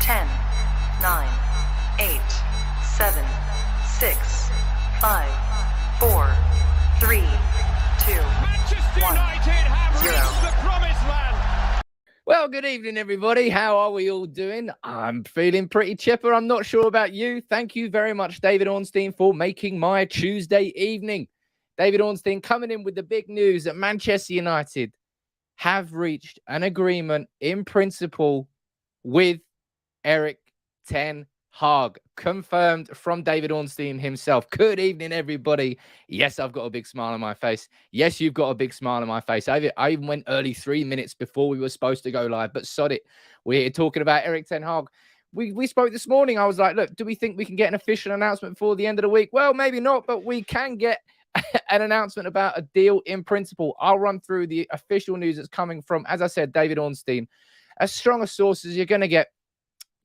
10, 9, 8, 7, 6, 5, 4, 3, 2, Manchester 1, United have 0. reached the promised land. Well, good evening, everybody. How are we all doing? I'm feeling pretty chipper. I'm not sure about you. Thank you very much, David Ornstein, for making my Tuesday evening. David Ornstein coming in with the big news that Manchester United have reached an agreement in principle with Erik ten Hag. Confirmed from David Ornstein himself. Good evening, everybody. Yes, I've got a big smile on my face. Yes, you've got a big smile on my face. I even went early 3 minutes before we were supposed to go live, but sod it. We're here talking about Erik ten Hag. We spoke this morning. I was like, look, do we think we can get an official announcement before the end of the week? Well, maybe not, but we can get an announcement about a deal in principle. I'll run through the official news that's coming from, as I said, David Ornstein. As strong as sources you're going to get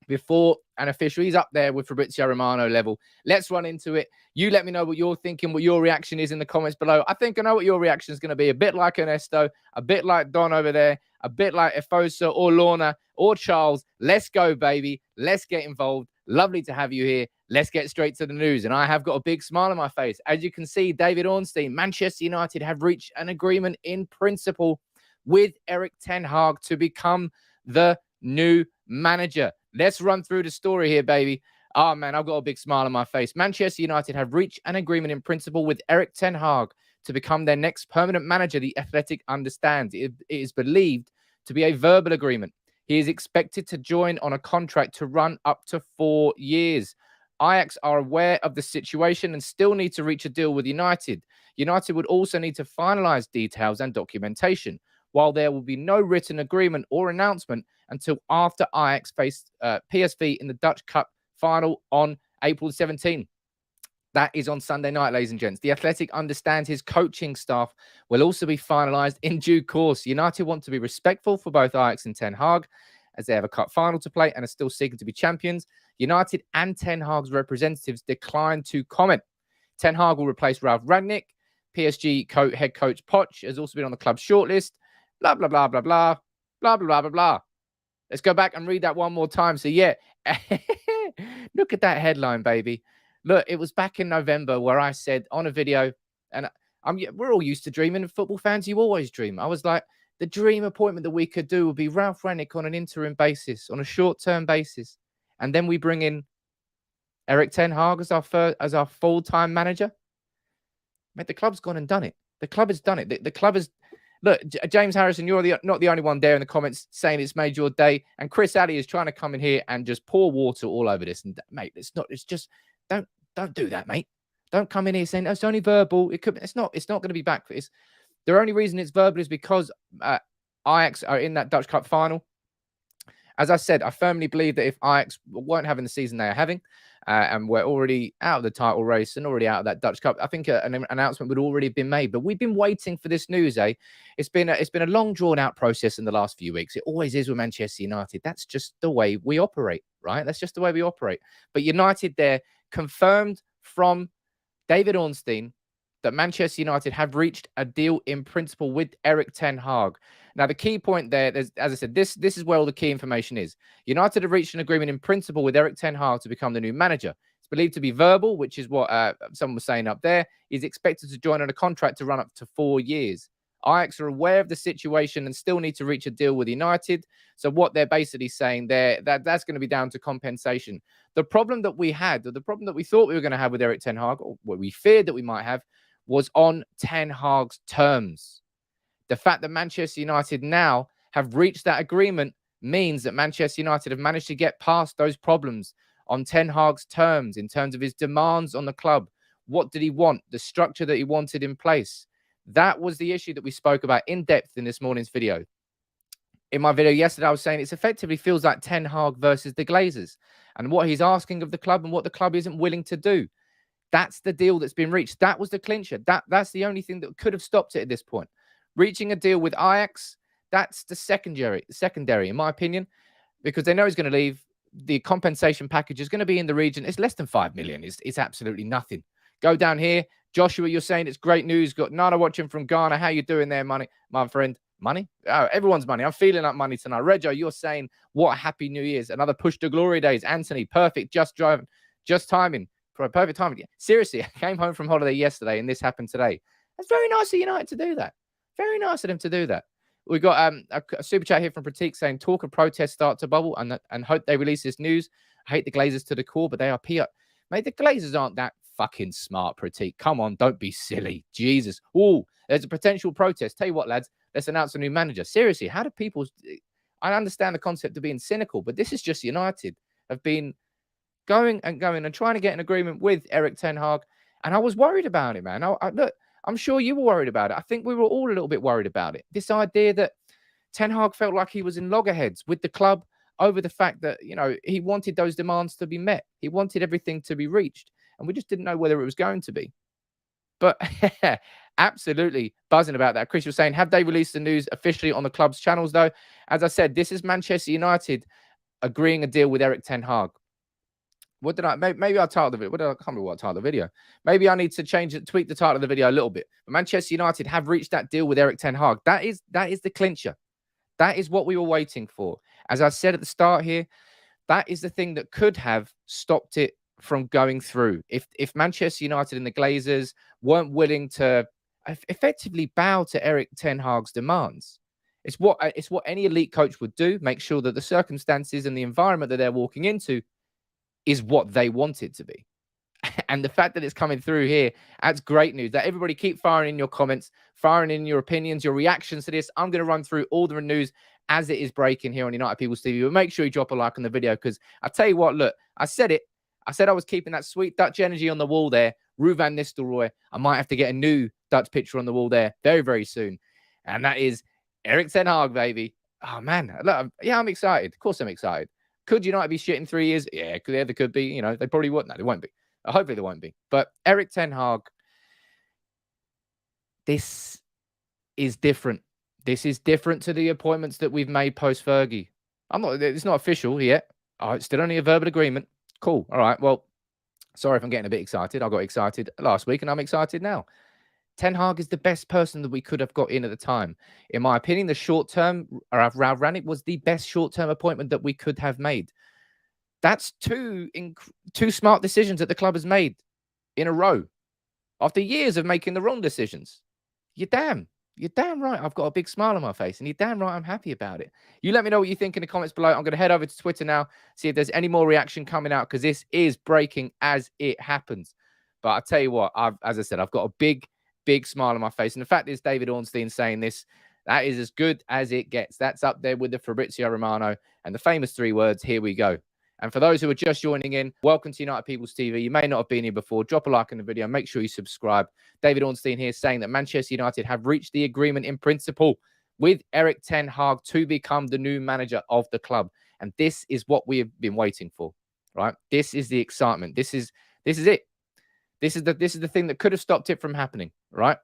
before an official. He's up there with Fabrizio Romano level. Let's run into it. You let me know what you're thinking, what your reaction is in the comments below. I think I know what your reaction is going to be. A bit like Ernesto, a bit like Don over there, a bit like Efosa or Lorna or Charles. Let's go, baby. Let's get involved. Lovely to have you here. Let's get straight to the news. And I have got a big smile on my face. As you can see, David Ornstein, Manchester United have reached an agreement in principle with Erik ten Hag to become the new manager. Let's run through the story here, baby. Oh, man, I've got a big smile on my face. Manchester United have reached an agreement in principle with Erik ten Hag to become their next permanent manager. The Athletic understands. It is believed to be a verbal agreement. He is expected to join on a contract to run up to 4 years. Ajax are aware of the situation and still need to reach a deal with United. United would also need to finalize details and documentation, while there will be no written agreement or announcement until after Ajax faced PSV in the Dutch Cup final on April 17. That is on Sunday night, ladies and gents. The Athletic understands his coaching staff will also be finalised in due course. United want to be respectful for both Ajax and Ten Hag, as they have a cup final to play and are still seeking to be champions. United and Ten Hag's representatives declined to comment. Ten Hag will replace Ralf Rangnick. PSG head coach Poch has also been on the club's shortlist. Blah, blah, blah, blah, blah, blah, blah, blah, blah, blah. Let's go back and read that one more time. So, yeah, look at that headline, baby. Look, it was back in November where I said on a video, and we're all used to dreaming. Football fans, you always dream. I was like, the dream appointment that we could do would be Ralf Rangnick on an interim basis, on a short-term basis. And then we bring in Erik ten Hag as our full-time manager. Mate, the club's gone and done it. The club has done it. The club has... Look, James Harrison, you're not the only one there in the comments saying it's made your day. And Chris Alley is trying to come in here and just pour water all over this. And mate, don't do that, mate. Don't come in here saying it's only verbal. It's not going to be back for this. The only reason it's verbal is because Ajax are in that Dutch Cup final. As I said, I firmly believe that if Ajax weren't having the season they are having, and we're already out of the title race and already out of that Dutch Cup, I think an announcement would already have been made. But we've been waiting for this news, eh? It's been a long, drawn-out process in the last few weeks. It always is with Manchester United. That's just the way we operate, right? That's just the way we operate. But United there confirmed from David Ornstein that Manchester United have reached a deal in principle with Erik ten Hag. Now, the key point there, as I said, this is where all the key information is. United have reached an agreement in principle with Erik ten Hag to become the new manager. It's believed to be verbal, which is what someone was saying up there. He's expected to join on a contract to run up to 4 years. Ajax are aware of the situation and still need to reach a deal with United. So what they're basically saying there, that's going to be down to compensation. The problem that we had, or the problem that we thought we were going to have with Erik ten Hag, or what we feared that we might have, was on ten Hag's terms. The fact that Manchester United now have reached that agreement means that Manchester United have managed to get past those problems on Ten Hag's terms, in terms of his demands on the club. What did he want? The structure that he wanted in place. That was the issue that we spoke about in depth in this morning's video. In my video yesterday, I was saying it effectively feels like Ten Hag versus the Glazers and what he's asking of the club and what the club isn't willing to do. That's the deal that's been reached. That was the clincher. That's the only thing that could have stopped it at this point. Reaching a deal with Ajax, that's the secondary, in my opinion, because they know he's going to leave. The compensation package is going to be in the region. It's less than 5 million. It's absolutely nothing. Go down here. Joshua, you're saying it's great news. Got Nana watching from Ghana. How you doing there, my friend? Money? Oh, everyone's money. I'm feeling like money tonight. Reggio, you're saying, what a happy New Year's. Another push to glory days. Anthony, perfect. Just driving. Just timing. For a perfect timing. Seriously, I came home from holiday yesterday and this happened today. That's very nice of United to do that. Very nice of them to do that. We got a super chat here from Pratik saying, talk of protest start to bubble and hope they release this news. I hate the Glazers to the core, but they are PR. Mate, the Glazers aren't that fucking smart, Pratik. Come on, don't be silly. Jesus. Oh, there's a potential protest. Tell you what, lads, let's announce a new manager. Seriously, how do people... I understand the concept of being cynical, but this is just United have been going and trying to get an agreement with Erik ten Hag. And I was worried about it, man. Look, I'm sure you were worried about it. I think we were all a little bit worried about it. This idea that Ten Hag felt like he was in loggerheads with the club over the fact that, you know, he wanted those demands to be met. He wanted everything to be reached. And we just didn't know whether it was going to be. But absolutely buzzing about that. Chris was saying, have they released the news officially on the club's channels, though? As I said, this is Manchester United agreeing a deal with Erik ten Hag. What did I... Maybe I'll title the video. I can't remember what I titled the video. Maybe I need to tweak the title of the video a little bit. But Manchester United have reached that deal with Erik ten Hag. That is the clincher. That is what we were waiting for. As I said at the start here, that is the thing that could have stopped it from going through. If Manchester United and the Glazers weren't willing to effectively bow to Erik ten Hag's demands. It's what any elite coach would do, make sure that the circumstances and the environment that they're walking into is what they want it to be. And the fact that it's coming through here, that's great news. That everybody keep firing in your comments, firing in your opinions, your reactions to this. I'm going to run through all the news as it is breaking here on United People's TV. But make sure you drop a like on the video, because I tell you what, look, I said it. I said I was keeping that sweet Dutch energy on the wall there. Ruud van Nistelrooy. I might have to get a new Dutch picture on the wall there very, very soon. And that is Erik ten Hag, baby. Oh, man. Look, yeah, I'm excited. Of course I'm excited. Could United be shit in 3 years? Yeah, there could be. You know, they probably wouldn't. No, they won't be. Hopefully they won't be. But Erik ten Hag, this is different. This is different to the appointments that we've made post-Fergie. It's not official yet. Oh, it's still only a verbal agreement. Cool. All right. Well, sorry if I'm getting a bit excited. I got excited last week and I'm excited now. Ten Hag is the best person that we could have got in at the time. In my opinion, the short-term, Ralf Rangnick was the best short-term appointment that we could have made. That's two smart decisions that the club has made in a row after years of making the wrong decisions. You're damn right. I've got a big smile on my face, and you're damn right I'm happy about it. You let me know what you think in the comments below. I'm going to head over to Twitter now, see if there's any more reaction coming out, because this is breaking as it happens. But I tell you what, as I said, I've got a big smile on my face. And the fact is, David Ornstein saying this, that is as good as it gets. That's up there with the Fabrizio Romano and the famous 3 words, here we go. And for those who are just joining in, welcome to United People's TV. You may not have been here before. Drop a like on the video. Make sure you subscribe. David Ornstein here saying that Manchester United have reached the agreement in principle with Erik ten Hag to become the new manager of the club. And this is what we have been waiting for, right? This is the excitement. This is it. This is the thing that could have stopped it from happening, right?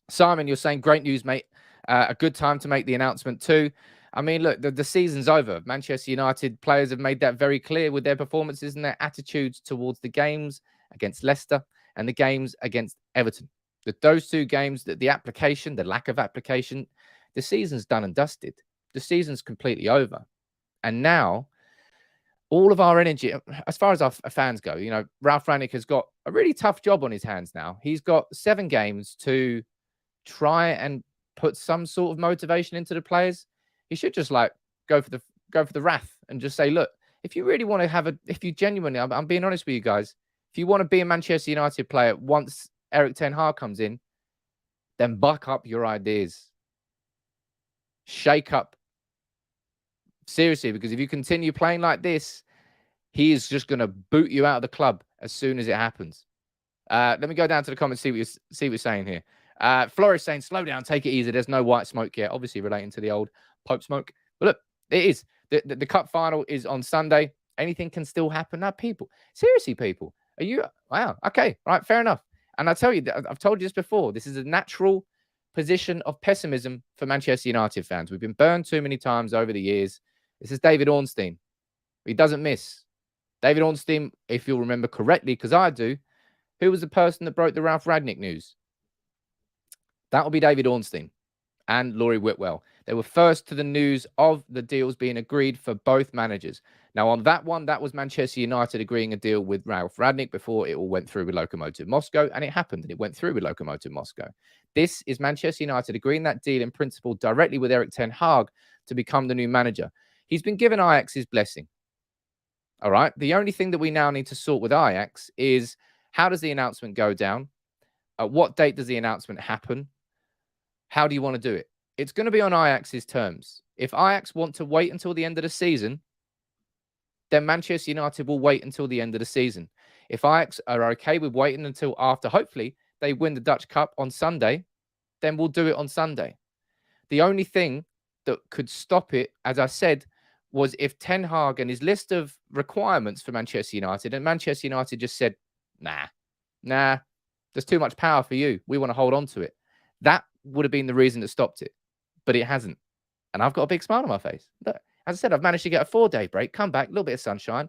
Simon, you're saying great news, mate. A good time to make the announcement too. I mean, look, the season's over. Manchester United players have made that very clear with their performances and their attitudes towards the games against Leicester and the games against Everton. Those 2 games, the application, the lack of application, the season's done and dusted. The season's completely over. And now, all of our energy, as far as our fans go, you know, Ralf Rangnick has got a really tough job on his hands now. He's got 7 games to try and put some sort of motivation into the players. He should just go for the wrath and just say, look, if you really want to if you genuinely, I'm being honest with you guys, if you want to be a Manchester United player once Erik ten Hag comes in, then buck up your ideas. Shake up. Seriously, because if you continue playing like this, he is just going to boot you out of the club as soon as it happens. Let me go down to the comments, see what you're saying here. Flores saying, slow down, take it easy. There's no white smoke yet. Obviously relating to the old Pope smoke. But look, it is. The cup final is on Sunday. Anything can still happen. Now, people, seriously, people, are you... Wow, okay, right, fair enough. And I tell you, I've told you this before, this is a natural position of pessimism for Manchester United fans. We've been burned too many times over the years. This is David Ornstein. He doesn't miss. David Ornstein, if you'll remember correctly, because I do, who was the person that broke the Ralf Rangnick news? That will be David Ornstein. and Laurie Whitwell. They were first to the news of the deals being agreed for both managers. Now, on that one, that was Manchester United agreeing a deal with Ralph Rangnick before it all went through with Lokomotiv Moscow, and it happened, and it went through with Lokomotiv Moscow. This is Manchester United agreeing that deal in principle directly with Erik ten Hag to become the new manager. He's been given Ajax's blessing. All right. The only thing that we now need to sort with Ajax is how does the announcement go down? At what date does the announcement happen? How do you want to do it? It's going to be on Ajax's terms. If Ajax want to wait until the end of the season, then Manchester United will wait until the end of the season. If Ajax are okay with waiting until after, hopefully, they win the Dutch Cup on Sunday, then we'll do it on Sunday. The only thing that could stop it, as I said, was if Ten Hag and his list of requirements for Manchester United, and Manchester United just said, nah, there's too much power for you. We want to hold on to it. That would have been the reason that stopped it, but it hasn't. And I've got a big smile on my face. Look, as I said, I've managed to get a 4-day break, come back, a little bit of sunshine,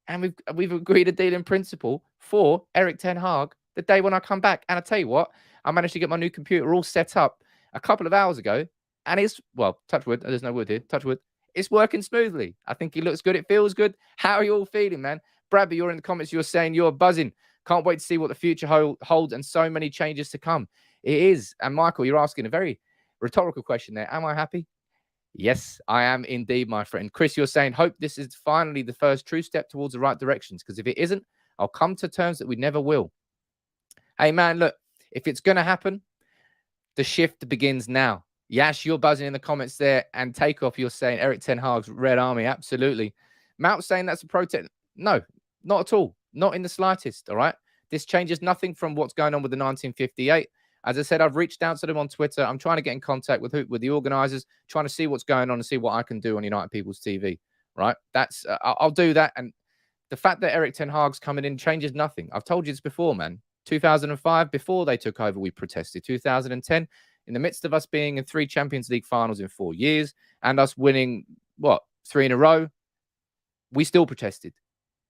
and we've agreed a deal in principle for Erik ten Hag the day when I come back. And I tell you what, I managed to get my new computer all set up a couple of hours ago, and it's, well, touch wood, there's no wood here, touch wood. It's working smoothly. I think it looks good. It feels good. How are you all feeling, man? Bradby, you're in the comments. You're saying you're buzzing. Can't wait to see what the future holds and so many changes to come. It is. And Michael, you're asking a very rhetorical question there. Am I happy? Yes, I am indeed, my friend. Chris, you're saying, hope this is finally the first true step towards the right directions. Because if it isn't, I'll come to terms that we never will. Hey, man, look, if it's going to happen, the shift begins now. Yash, you're buzzing in the comments there. And Takeoff, you're saying Erik ten Hag's Red Army. Absolutely. Mount saying that's a protest. No, not at all. Not in the slightest. All right. This changes nothing from what's going on with the 1958. As I said, I've reached out to them on Twitter. I'm trying to get in contact with the organizers, trying to see what's going on and see what I can do on United People's TV. Right. That's I'll do that. And the fact that Erik ten Hag's coming in changes nothing. I've told you this before, man. 2005, before they took over, we protested. 2010, in the midst of us being in 3 Champions League finals in 4 years and us winning, 3 in a row, we still protested.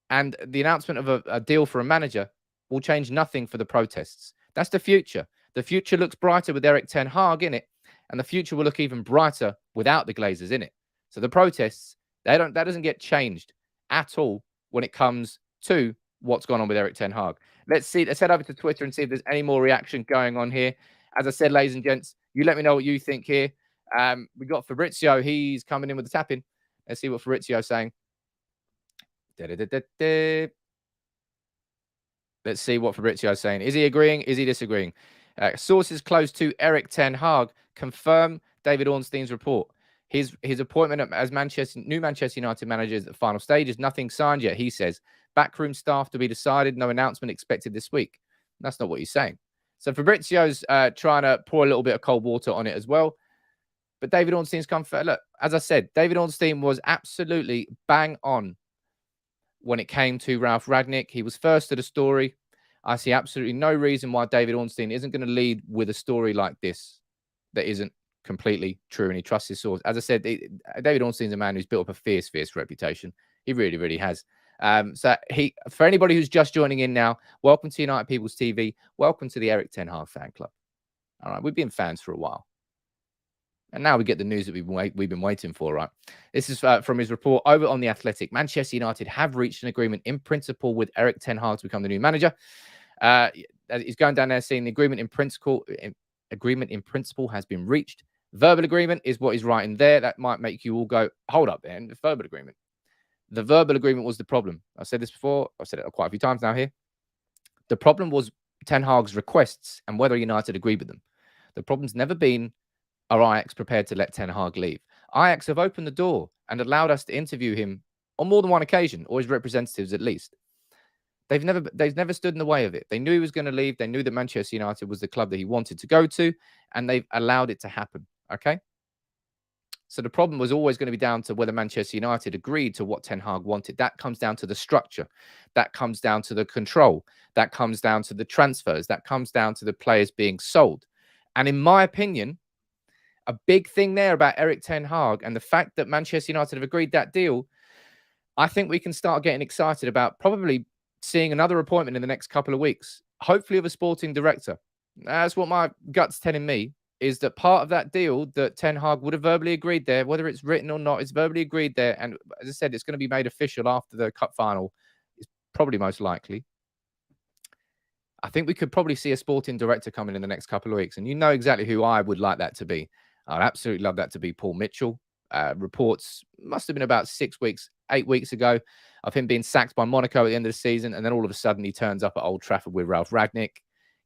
And the announcement of a deal for a manager will change nothing for the protests. That's the future. The future looks brighter with Erik ten Hag in it, and the future will look even brighter without the Glazers in it. So the protests, that doesn't get changed at all when it comes to what's gone on with Erik ten Hag. Let's head over to Twitter and see if there's any more reaction going on here. As I said, ladies and gents, you let me know what you think here. We got Fabrizio. He's coming in with the tap-in. Let's see what Fabrizio's saying. Let's see what Fabrizio's saying. Is he agreeing? Is he disagreeing? Sources close to Erik ten Hag confirm David Ornstein's report. His appointment as new Manchester United manager is at the final stage. Is nothing signed yet, he says. Backroom staff to be decided. No announcement expected this week. That's not what he's saying. So Fabrizio's trying to pour a little bit of cold water on it as well. But David Ornstein's come for, look, as I said, David Ornstein was absolutely bang on when it came to Ralph Rangnick. He was first to the story. I see absolutely no reason why David Ornstein isn't going to lead with a story like this that isn't completely true, and he trusts his source. As I said, David Ornstein's a man who's built up a fierce reputation. He really, really has. So for anybody who's just joining in now, welcome to United People's TV. Welcome to the Erik ten Hag fan club. All right, we've been fans for a while. And now we get the news that we've been waiting for, right? This is from his report over on The Athletic. Manchester United have reached an agreement in principle with Erik ten Hag to become the new manager. He's going down there saying the agreement in principle has been reached. Verbal agreement is what he's writing there. That might make you all go, hold up, man. The verbal agreement. The verbal agreement was the problem. I've said this before. I've said it quite a few times now here. The problem was Ten Hag's requests and whether United agreed with them. The problem's never been, are Ajax prepared to let Ten Hag leave? Ajax have opened the door and allowed us to interview him on more than one occasion, or his representatives at least. They've never stood in the way of it. They knew he was going to leave. They knew that Manchester United was the club that he wanted to go to, and they've allowed it to happen. Okay? So the problem was always going to be down to whether Manchester United agreed to what Ten Hag wanted. That comes down to the structure. That comes down to the control. That comes down to the transfers. That comes down to the players being sold. And in my opinion, a big thing there about Erik ten Hag and the fact that Manchester United have agreed that deal, I think we can start getting excited about probably seeing another appointment in the next couple of weeks, hopefully of a sporting director. That's what my gut's telling me. is that part of that deal that Ten Hag would have verbally agreed there, whether it's written or not, it's verbally agreed there. And as I said, it's going to be made official after the cup final. It's probably most likely. I think we could probably see a sporting director coming in the next couple of weeks. And you know exactly who I would like that to be. I'd absolutely love that to be Paul Mitchell. Reports must have been about 8 weeks ago of him being sacked by Monaco at the end of the season. And then all of a sudden he turns up at Old Trafford with Ralph Rangnick.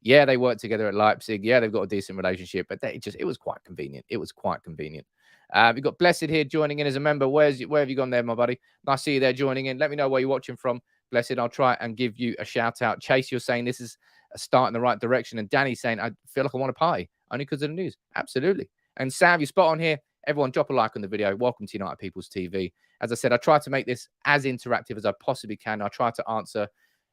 Yeah, they work together at Leipzig. Yeah, they've got a decent relationship, but it was quite convenient. It was quite convenient. We've got Blessed here joining in as a member. Where have you gone there, my buddy? Nice to see you there joining in. Let me know where you're watching from. Blessed, I'll try and give you a shout out. Chase, you're saying this is a start in the right direction. And Danny's saying, I feel like I want to party only because of the news. Absolutely. And Sam, you're spot on here. Everyone, drop a like on the video. Welcome to United People's TV. As I said, I try to make this as interactive as I possibly can. I try to answer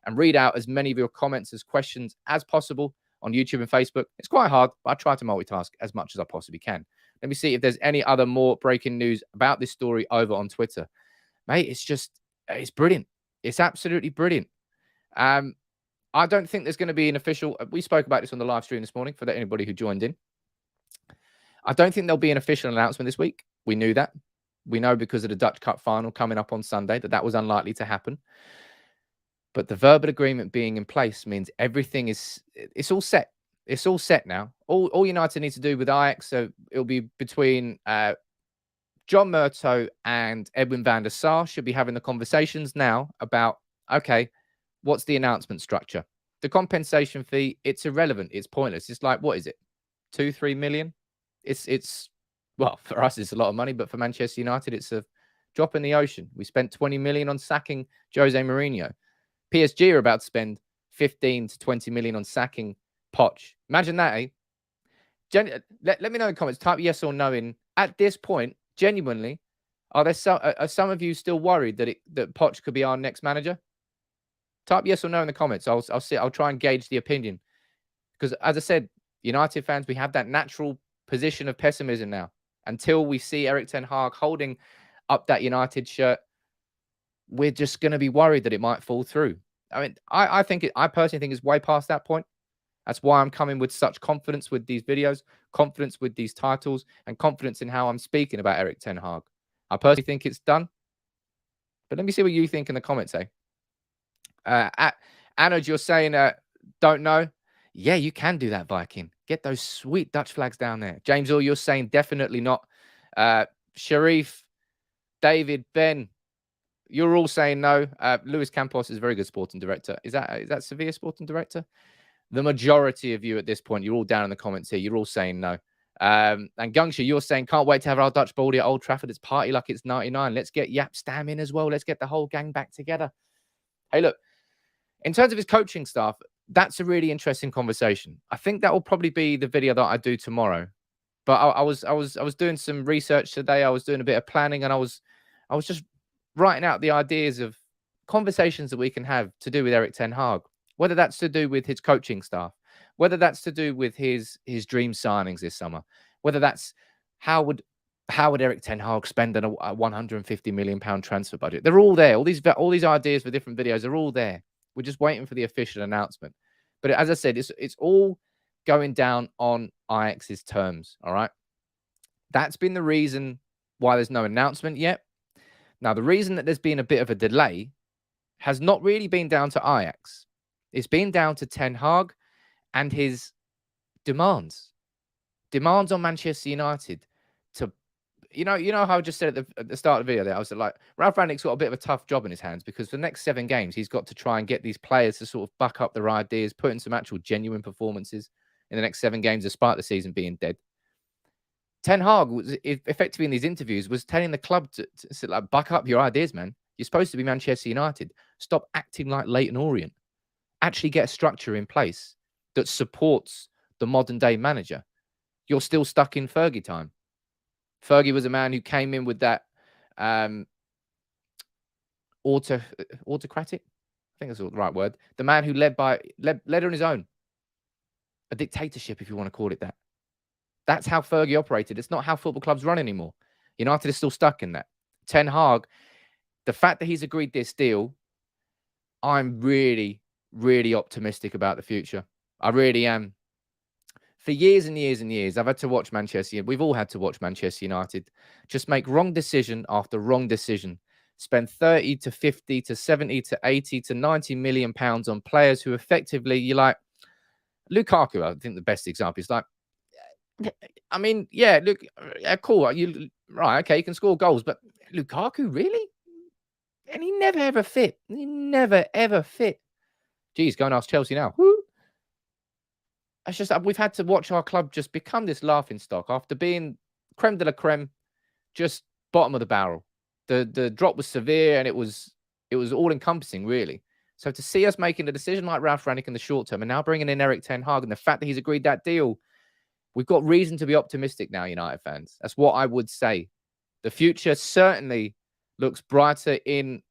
and read out as many of your comments as questions as possible on YouTube and Facebook. It's quite hard, but I try to multitask as much as I possibly can. Let me see if there's any other more breaking news about this story over on Twitter. Mate, it's brilliant. It's absolutely brilliant. I don't think there's going to be an official... We spoke about this on the live stream this morning for anybody who joined in. I don't think there'll be an official announcement this week. We knew that. We know because of the Dutch Cup final coming up on Sunday that was unlikely to happen. But the verbal agreement being in place means everything it's all set. It's all set now. All United needs to do with Ajax, so it'll be between John Murtough and Edwin van der Sar should be having the conversations now about, okay, what's the announcement structure? The compensation fee, it's irrelevant. It's pointless. It's like, what is it? 2-3 million? Well, for us, it's a lot of money, but for Manchester United, it's a drop in the ocean. We spent 20 million on sacking Jose Mourinho. PSG are about to spend 15 to 20 million on sacking Poch. Imagine that, eh? Let me know in the comments. Type yes or no in. At this point, genuinely, are some of you still worried that Poch could be our next manager? Type yes or no in the comments. I'll try and gauge the opinion. Because as I said, United fans, we have that natural position of pessimism now. Until we see Erik ten Hag holding up that United shirt, we're just going to be worried that it might fall through. I mean, I personally think it's way past that point. That's why I'm coming with such confidence with these videos, confidence with these titles, and confidence in how I'm speaking about Erik ten Hag. I personally think it's done. But let me see what you think in the comments, eh? Anna, you're saying don't know. Yeah, you can do that, Viking. Get those sweet Dutch flags down there. James, you're saying definitely not. Sharif, David, Ben, you're all saying no. Luis Campos is a very good sporting director. Is that Sevilla sporting director? The majority of you at this point, you're all down in the comments here. You're all saying no. And Gungsha, you're saying, can't wait to have our Dutch baldy at Old Trafford. It's party like it's 99. Let's get Yap Stam in as well. Let's get the whole gang back together. Hey, look, in terms of his coaching staff, that's a really interesting conversation. I think that will probably be the video that I do tomorrow. But I was doing some research today. I was doing a bit of planning, and I was just writing out the ideas of conversations that we can have to do with Erik ten Hag, whether that's to do with his coaching staff, whether that's to do with his dream signings this summer, whether that's how would Erik ten Hag spend a 150 million pound transfer budget. They're all there. All these ideas for different videos are all there. We're just waiting for the official announcement. But as I said, it's all going down on Ajax's terms. All right. That's been the reason why there's no announcement yet. Now, the reason that there's been a bit of a delay has not really been down to Ajax. It's been down to Ten Hag and his demands on Manchester United to, you know how I just said at the start of the video there, I was like, Ralph Rangnick's got a bit of a tough job in his hands because for the next 7 games, he's got to try and get these players to sort of back up their ideas, put in some actual genuine performances in the next 7 games, despite the season being dead. Ten Hag was effectively in these interviews was telling the club to like, buck up your ideas, man. You're supposed to be Manchester United. Stop acting like Leyton Orient. Actually get a structure in place that supports the modern day manager. You're still stuck in Fergie time. Fergie was a man who came in with that autocratic, I think that's the right word. The man who led on his own. A dictatorship, if you want to call it that. That's how Fergie operated. It's not how football clubs run anymore. United is still stuck in that. Ten Hag, the fact that he's agreed this deal, I'm really, really optimistic about the future. I really am. For years and years and years, I've had to watch Manchester. We've all had to watch Manchester United just make wrong decision after wrong decision. Spend 30 to 50 to 70 to 80 to 90 million pounds on players who effectively, you're like, Lukaku, I think the best example is like, I mean, yeah, look, cool. You right, okay, you can score goals, but Lukaku, really? And he never ever fit. He never ever fit. Geez, go and ask Chelsea now. Woo. It's just we've had to watch our club just become this laughing stock after being creme de la creme, just bottom of the barrel. The drop was severe and it was all encompassing, really. So to see us making a decision like Ralph Rangnick in the short term and now bringing in Erik ten Hag and the fact that he's agreed that deal, we've got reason to be optimistic now, United fans. That's what I would say. The future certainly looks brighter in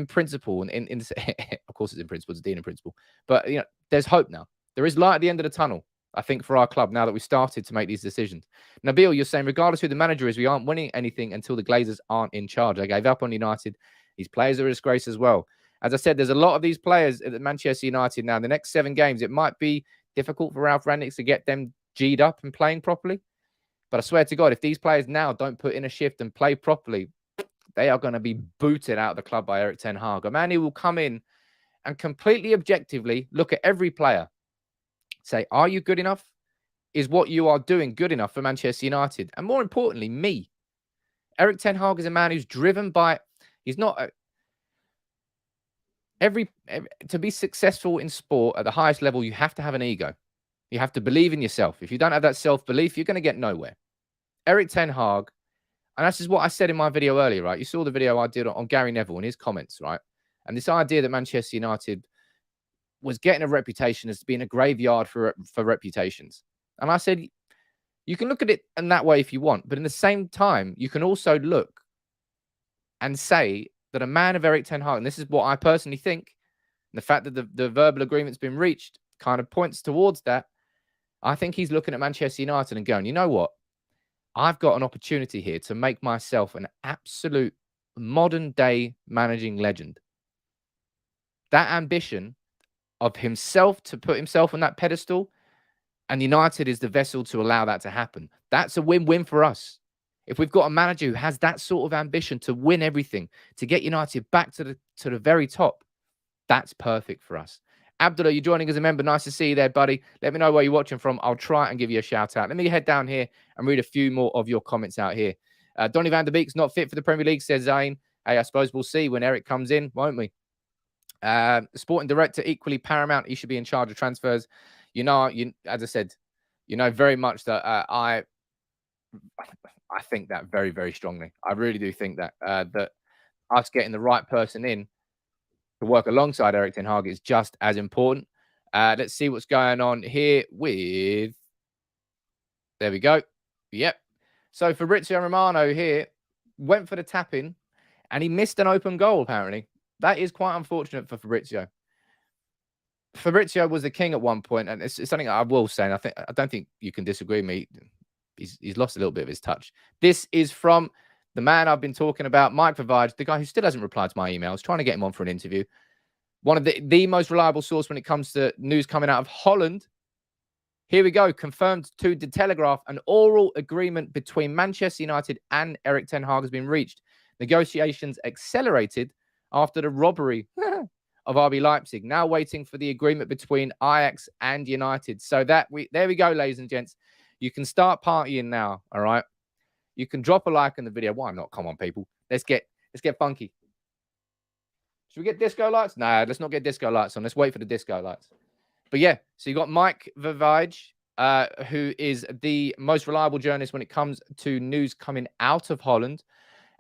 principle, and in of course it's in principle, it's a dean in principle. But there's hope now. There is light at the end of the tunnel, I think, for our club now that we've started to make these decisions. Nabil, you're saying regardless who the manager is, we aren't winning anything until the Glazers aren't in charge. I gave up on United. These players are a disgrace as well. As I said, there's a lot of these players at Manchester United now. In the next 7 games, it might be difficult for Ralph Rangnick to get them G'd up and playing properly. But I swear to God, if these players now don't put in a shift and play properly, they are going to be booted out of the club by Erik ten Hag. A man who will come in and completely objectively look at every player, say, are you good enough? Is what you are doing good enough for Manchester United? And more importantly, me. Erik ten Hag is a man who's driven by, he's not, to be successful in sport at the highest level, you have to have an ego. You have to believe in yourself. If you don't have that self-belief, you're going to get nowhere. Erik ten Hag, and that's just what I said in my video earlier, right? You saw the video I did on Gary Neville and his comments, right? And this idea that Manchester United was getting a reputation as being a graveyard for reputations. And I said, you can look at it in that way if you want, but in the same time, you can also look and say that a man of Erik ten Hag, and this is what I personally think, and the fact that the verbal agreement's been reached kind of points towards that. I think he's looking at Manchester United and going, you know what? I've got an opportunity here to make myself an absolute modern day managing legend. That ambition of himself to put himself on that pedestal, and United is the vessel to allow that to happen. That's a win-win for us. If we've got a manager who has that sort of ambition to win everything, to get United back to the very top, that's perfect for us. Abdullah, you're joining as a member. Nice to see you there, buddy. Let me know where you're watching from. I'll try and give you a shout out. Let me head down here and read a few more of your comments out here. Donny van der Beek's not fit for the Premier League, says Zane. Hey, I suppose we'll see when Erik comes in, won't we? Sporting director, equally paramount. He should be in charge of transfers. As I said, very much that I think that very, very strongly. I really do think that that us getting the right person in to work alongside Erik ten Hag is just as important. Let's see what's going on here with. There we go. Yep. So Fabrizio Romano here went for the tap-in and he missed an open goal, apparently. That is quite unfortunate for Fabrizio. Fabrizio was the king at one point, and it's something I will say, and I don't think you can disagree with me. He's lost a little bit of his touch. This is from the man I've been talking about, Mike Vivage, the guy who still hasn't replied to my emails, trying to get him on for an interview. One of the most reliable source when it comes to news coming out of Holland. Here we go. Confirmed to the Telegraph, an oral agreement between Manchester United and Erik ten Hag has been reached. Negotiations accelerated after the robbery of RB Leipzig. Now waiting for the agreement between Ajax and United. So there we go, ladies and gents. You can start partying now, all right? You can drop a like on the video. Why not? Come on, people. Let's get funky. Should we get disco lights? Nah, let's not get disco lights on. Let's wait for the disco lights. But yeah, so you got Mike Vivage, who is the most reliable journalist when it comes to news coming out of Holland.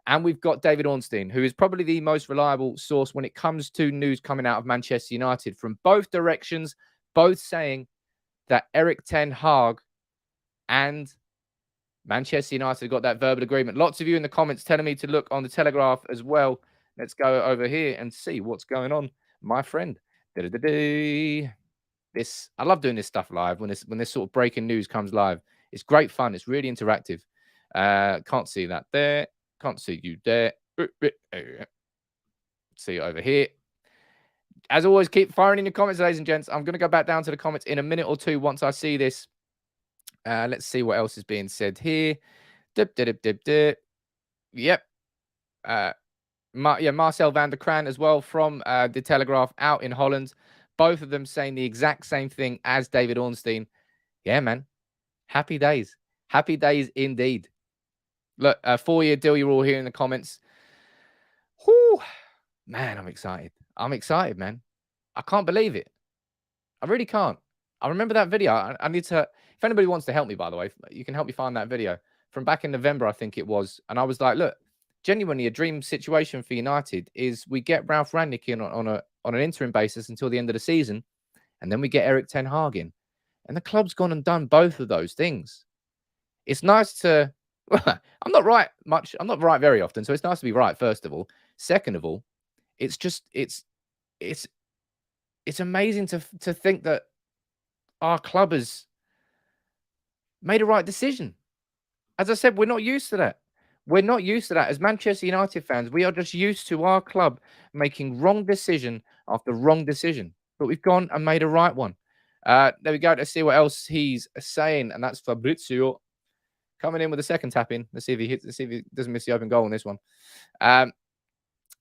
And we've got David Ornstein, who is probably the most reliable source when it comes to news coming out of Manchester United from both directions, both saying that Erik ten Hag and Manchester United got that verbal agreement. Lots of you in the comments telling me to look on the Telegraph as well. Let's go over here and see what's going on, my friend. I love doing this stuff live when this sort of breaking news comes live. It's great fun. It's really interactive. Can't see that there. Can't see you there. See you over here. As always, keep firing in your comments, ladies and gents. I'm going to go back down to the comments in a minute or two once I see this. Let's see what else is being said here. Yep. Marcel van der Kraan as well from the Telegraph out in Holland. Both of them saying the exact same thing as David Ornstein. Yeah, man. Happy days. Happy days indeed. Look, 4-year deal, you're all here in the comments. Whew. Man, I'm excited. I'm excited, man. I can't believe it. I really can't. I remember that video. I need to, if anybody wants to help me, by the way, you can help me find that video from back in November, I think it was. And I was like, look, genuinely a dream situation for United is we get Ralph Rangnick in on an interim basis until the end of the season. And then we get Erik ten Hag in. And the club's gone and done both of those things. It's nice to, I'm not right much. I'm not right very often. So it's nice to be right, first of all. Second of all, it's just, it's amazing to think that our club has made a right decision. As I said, we're not used to that. We're not used to that. As Manchester United fans, we are just used to our club making wrong decision after wrong decision. But we've gone and made a right one. There we go. Let's see what else he's saying. And that's Fabrizio coming in with a second tap in. Let's see if he hits. Let's see if he doesn't miss the open goal on this one.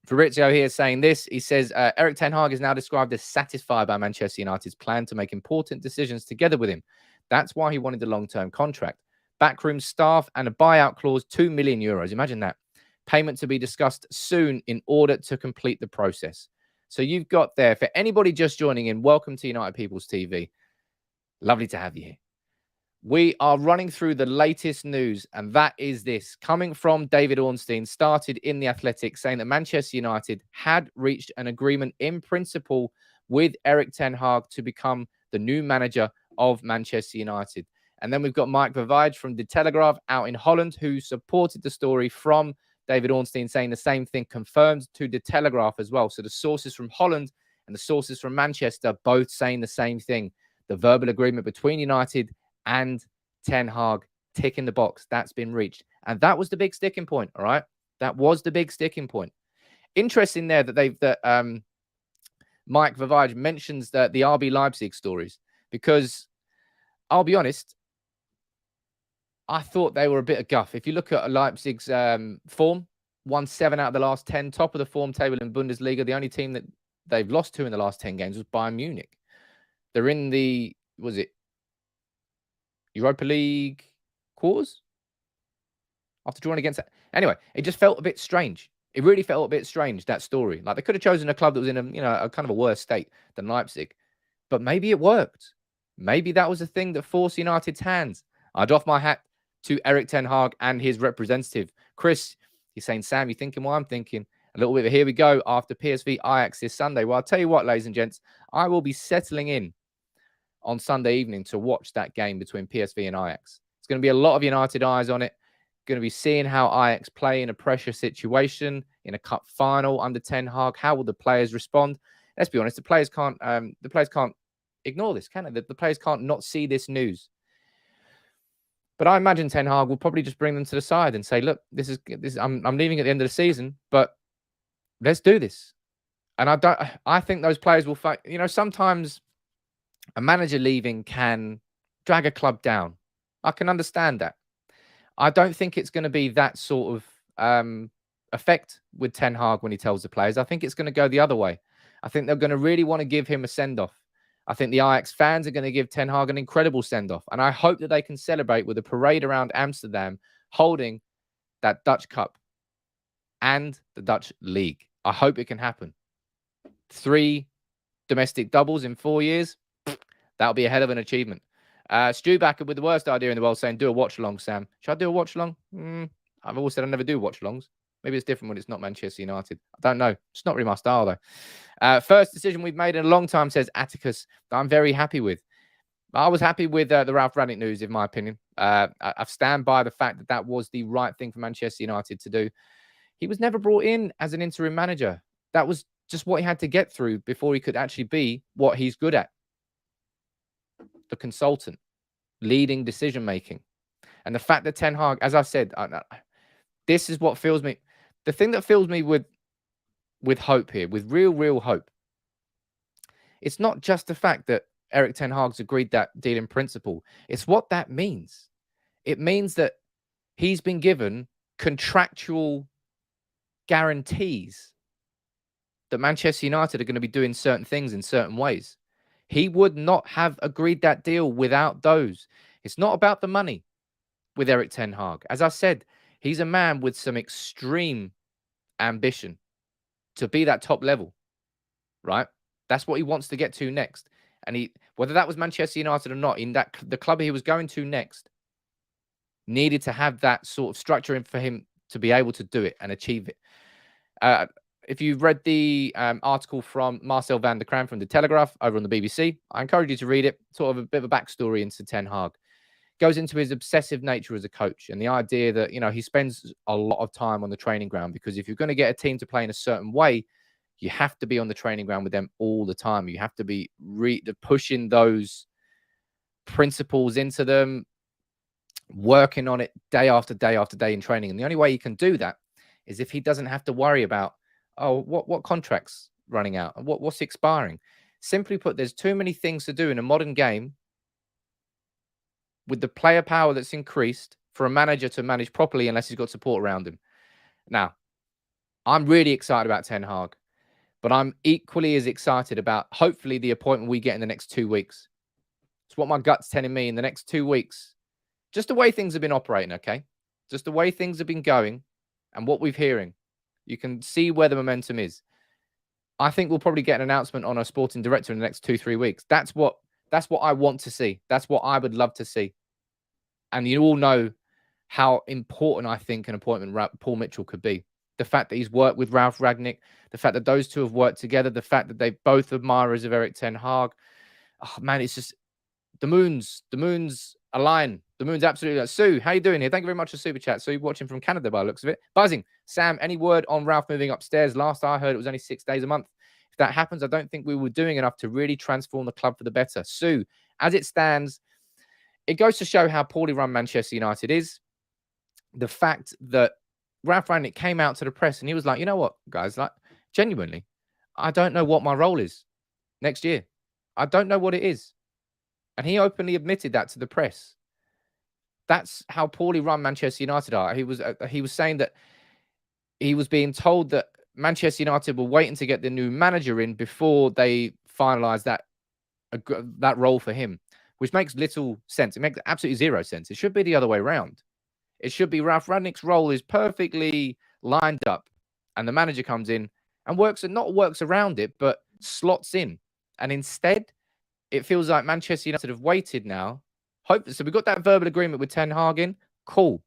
Fabrizio here saying this. He says, Erik ten Hag is now described as satisfied by Manchester United's plan to make important decisions together with him. That's why he wanted a long-term contract. Backroom staff and a buyout clause, €2 million. Imagine that. Payment to be discussed soon in order to complete the process. So you've got there, for anybody just joining in, welcome to United People's TV. Lovely to have you here. We are running through the latest news, and that is this. Coming from David Ornstein, started in The Athletic, saying that Manchester United had reached an agreement in principle with Erik ten Hag to become the new manager of Manchester United. And then we've got Mike Verwijge from The Telegraph out in Holland, who supported the story from David Ornstein, saying the same thing, confirmed to The Telegraph as well. So the sources from Holland and the sources from Manchester both saying the same thing. The verbal agreement between United and ten Hag, tick in the box. That's been reached. And that was the big sticking point, all right? That was the big sticking point. Interesting there that Mike Verwijge mentions the RB Leipzig stories, because I'll be honest, I thought they were a bit of guff. If you look at Leipzig's form, won 7 out of the last 10, top of the form table in Bundesliga. The only team that they've lost to in the last 10 games was Bayern Munich. They're in the, was it Europa League quarters? After drawing against that. Anyway, it just felt a bit strange. It really felt a bit strange, that story. Like, they could have chosen a club that was in a kind of a worse state than Leipzig. But maybe it worked. Maybe that was the thing that forced United's hands. I'd off my hat to Erik ten Hag and his representative. Chris, he's saying, Sam, you thinking what I'm thinking? A little bit of here we go after PSV Ajax this Sunday. Well, I'll tell you what, ladies and gents, I will be settling in on Sunday evening to watch that game between PSV and Ajax. It's going to be a lot of United eyes on it. Going to be seeing how Ajax play in a pressure situation in a cup final under ten Hag. How will the players respond? Let's be honest, the players can't ignore this, can they? The players can't not see this news. But I imagine ten Hag will probably just bring them to the side and say, look, this is I'm leaving at the end of the season, but let's do this. And I think those players will fight. Sometimes a manager leaving can drag a club down. I can understand that. I don't think it's going to be that sort of effect with ten Hag when he tells the players. I think it's going to go the other way. I think they're going to really want to give him a send-off. I think the Ajax fans are going to give ten Hag an incredible send-off. And I hope that they can celebrate with a parade around Amsterdam holding that Dutch Cup and the Dutch League. I hope it can happen. 3 domestic doubles in 4 years. That'll be a hell of an achievement. Stu Backer with the worst idea in the world saying, do a watch-along, Sam. Should I do a watch-along? I've always said I never do watch-alongs. Maybe it's different when it's not Manchester United. I don't know. It's not really my style, though. First decision we've made in a long time, says Atticus, that I'm very happy with. I was happy with the Ralph Rangnick news, in my opinion. I stand by the fact that that was the right thing for Manchester United to do. He was never brought in as an interim manager. That was just what he had to get through before he could actually be what he's good at. The consultant, leading decision-making. And the fact that ten Hag, as I said, this is what fills me. The thing that fills me with hope here, with real hope, it's not just the fact that Erik ten Hag's agreed that deal in principle. It's what that means. It means that he's been given contractual guarantees that Manchester United are going to be doing certain things in certain ways. He would not have agreed that deal without those. It's not about the money with Erik ten Hag. As I said, he's a man with some extreme ambition to be that top level, right? That's what he wants to get to next. And whether that was Manchester United or not, in that the club he was going to next needed to have that sort of structure in for him to be able to do it and achieve it. If you've read the article from Marcel van der Kraan from The Telegraph over on the BBC, I encourage you to read it. Sort of a bit of a backstory into Ten Hag. Goes into his obsessive nature as a coach and the idea that, he spends a lot of time on the training ground, because if you're going to get a team to play in a certain way, you have to be on the training ground with them all the time. You have to be pushing those principles into them, working on it day after day after day in training. And the only way he can do that is if he doesn't have to worry about, what contract's running out and what's expiring. Simply put, there's too many things to do in a modern game with the player power that's increased for a manager to manage properly unless he's got support around him. Now, I'm really excited about Ten Hag, but I'm equally as excited about hopefully the appointment we get in the next 2 weeks. It's what my gut's telling me in the next 2 weeks. Just the way things have been operating, okay? Just the way things have been going and what we're hearing. You can see where the momentum is. I think we'll probably get an announcement on a sporting director in the next 2-3 weeks. That's what I want to see. That's what I would love to see. And you all know how important I think an appointment Paul Mitchell could be. The fact that he's worked with Ralf Rangnick, the fact that those two have worked together, the fact that they both admirers of Erik ten Hag. Oh man, it's just the moons align. The moon's absolutely. Sue, how you doing here? Thank you very much for super chat. So you're watching from Canada by the looks of it. Buzzing. Sam, any word on Ralf moving upstairs? Last I heard, it was only 6 days a month. If that happens, I don't think we were doing enough to really transform the club for the better. Sue, as it stands, it goes to show how poorly run Manchester United is. The fact that Ralf Rangnick came out to the press and he was like, you know what, guys, like, genuinely, I don't know what my role is next year. I don't know what it is. And he openly admitted that to the press. That's how poorly run Manchester United are. He was saying that he was being told that Manchester United were waiting to get the new manager in before they finalised that role for him, which makes little sense. It makes absolutely zero sense. It should be the other way around. It should be Ralf Rangnick's role is perfectly lined up, and the manager comes in and works around it, but slots in. And instead, it feels like Manchester United have waited now. So we got that verbal agreement with Ten Hag in. Cool.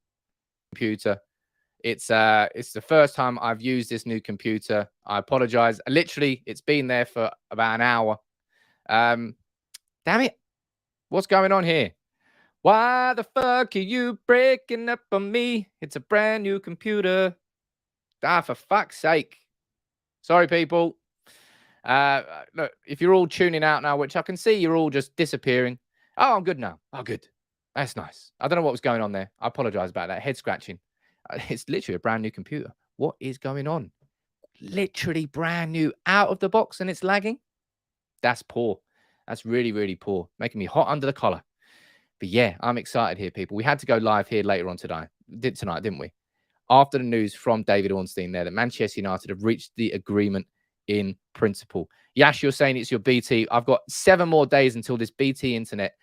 Computer. It's the first time I've used this new computer. I apologize. Literally, it's been there for about an hour. Damn it. What's going on here? Why the fuck are you breaking up on me? It's a brand new computer. For fuck's sake. Sorry, people. Look, if you're all tuning out now, which I can see you're all just disappearing. Oh, I'm good now. Oh, good. That's nice. I don't know what was going on there. I apologize about that. Head scratching. It's literally a brand new computer. What is going on? Literally brand new, out of the box, and it's lagging. That's poor. That's really, really poor. Making me hot under the collar. But yeah, I'm excited here, people. We had to go live here later on tonight, didn't we? After the news from David Ornstein there that Manchester United have reached the agreement in principle. Yash, you're saying it's your BT. I've got 7 more days until this BT internet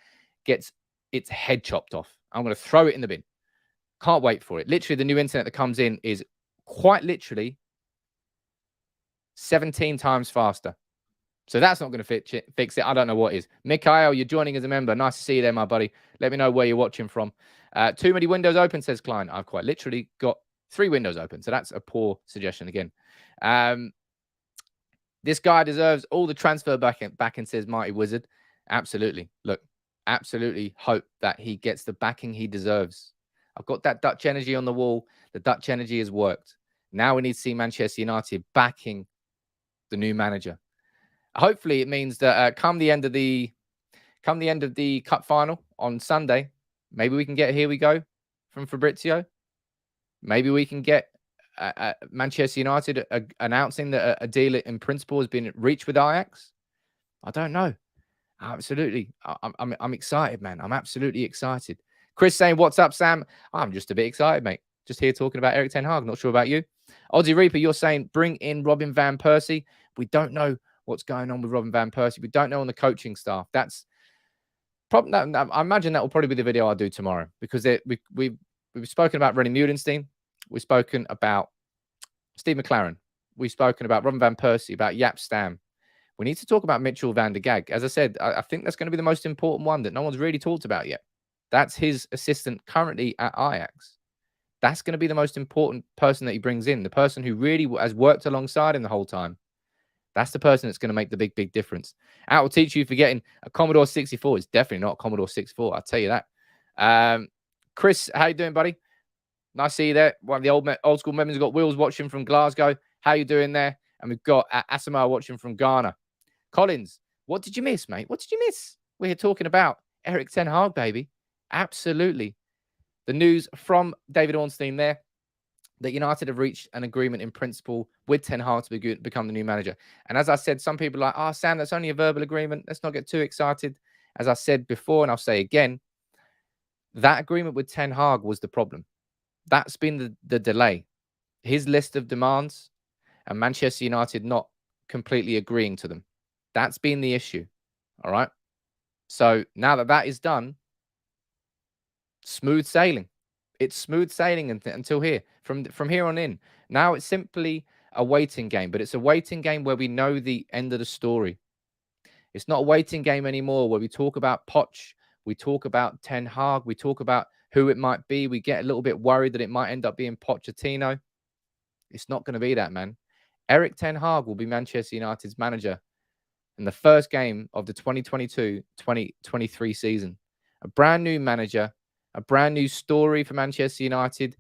gets its head chopped off. I'm going to throw it in the bin. Can't wait for it. Literally, the new internet that comes in is quite literally 17 times faster. So that's not going to fix it. I don't know what is. Mikhail, you're joining as a member. Nice to see you there, my buddy. Let me know where you're watching from. Too many windows open, says Klein. I've quite literally got 3 windows open. So that's a poor suggestion again. This guy deserves all the transfer backing, says Mighty Wizard. Absolutely. Look, absolutely hope that he gets the backing he deserves. I've got that Dutch energy on the wall. The Dutch energy has worked. Now we need to see Manchester United backing the new manager. Hopefully, it means that come the end of the cup final on Sunday, maybe we can get Here We Go from Fabrizio. Maybe we can get Manchester United announcing that a deal in principle has been reached with Ajax. I don't know. Absolutely. I'm excited, man. I'm absolutely excited. Chris saying, "What's up, Sam?" I'm just a bit excited, mate. Just here talking about Erik ten Hag. Not sure about you. Aussie Reaper, you're saying bring in Robin van Persie. We don't know what's going on with Robin van Persie. We don't know on the coaching staff. That's probably. I imagine that will probably be the video I'll do tomorrow because we've spoken about Rennie Mudenstein. We've spoken about Steve McLaren. We've spoken about Robin van Persie, about Jaap Stam. We need to talk about Mitchell van der Gag. As I said, I think that's going to be the most important one that no one's really talked about yet. That's his assistant currently at Ajax. That's going to be the most important person that he brings in, the person who really has worked alongside him the whole time. That's the person that's going to make the big, big difference. That will teach you forgetting a Commodore 64 is definitely not a Commodore 64. I'll tell you that. Chris, how you doing, buddy? Nice to see you there. One of the old school members. We've got Wills watching from Glasgow. How you doing there? And we've got Asamoah watching from Ghana. Collins, what did you miss, mate? What did you miss? We're here talking about Erik ten Hag, baby. Absolutely. The news from David Ornstein there that United have reached an agreement in principle with Ten Hag to become the new manager. And as I said, some people are like, oh, Sam, that's only a verbal agreement. Let's not get too excited. As I said before, and I'll say again, that agreement with Ten Hag was the problem. That's been the delay. His list of demands and Manchester United not completely agreeing to them. That's been the issue. All right. So now that that is done, smooth sailing. It's smooth sailing until here. From here on in. Now it's simply a waiting game, but it's a waiting game where we know the end of the story. It's not a waiting game anymore where we talk about Poch, we talk about Ten Hag, we talk about who it might be. We get a little bit worried that it might end up being Pochettino. It's not going to be that, man. Erik ten Hag will be Manchester United's manager in the first game of the 2022-2023 season. A brand new manager, a brand new story for Manchester United.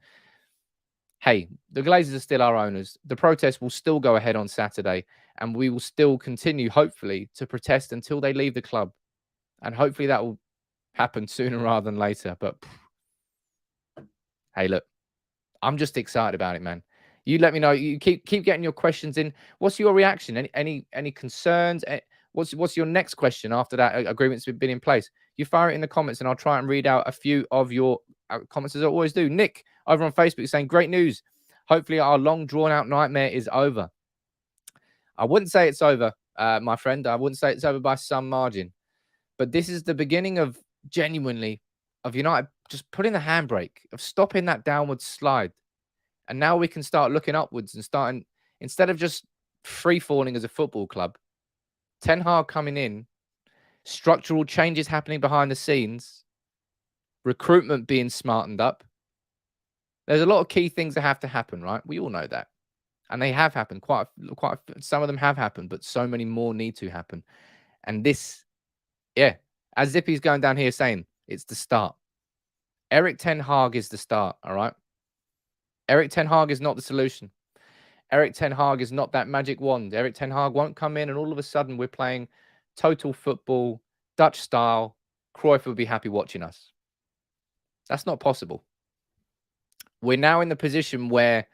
Hey, the Glazers are still our owners. The protest will still go ahead on Saturday, and we will still continue, hopefully, to protest until they leave the club. And hopefully that will happen sooner rather than later. But hey, look, I'm just excited about it, man. You let me know. You keep getting your questions in. What's your reaction? Any concerns? What's your next question after that agreement's been in place? You fire it in the comments, and I'll try and read out a few of your comments as I always do. Nick over on Facebook saying, "Great news. Hopefully our long drawn out nightmare is over." I wouldn't say it's over, my friend. I wouldn't say it's over by some margin, but this is the beginning of genuinely of United just putting the handbrake, of stopping that downward slide. And now we can start looking upwards and starting, instead of just free falling as a football club, Ten Hag coming in, structural changes happening behind the scenes, recruitment being smartened up. There's a lot of key things that have to happen, right? We all know that. And they have happened. Some of them have happened, but so many more need to happen. And this, yeah, as Zippy's going down here saying, it's the start. Erik ten Hag is the start, all right? Erik ten Hag is not the solution. Erik ten Hag is not that magic wand. Erik ten Hag won't come in and all of a sudden we're playing total football, Dutch style. Cruyff would be happy watching us. That's not possible. We're now in the position where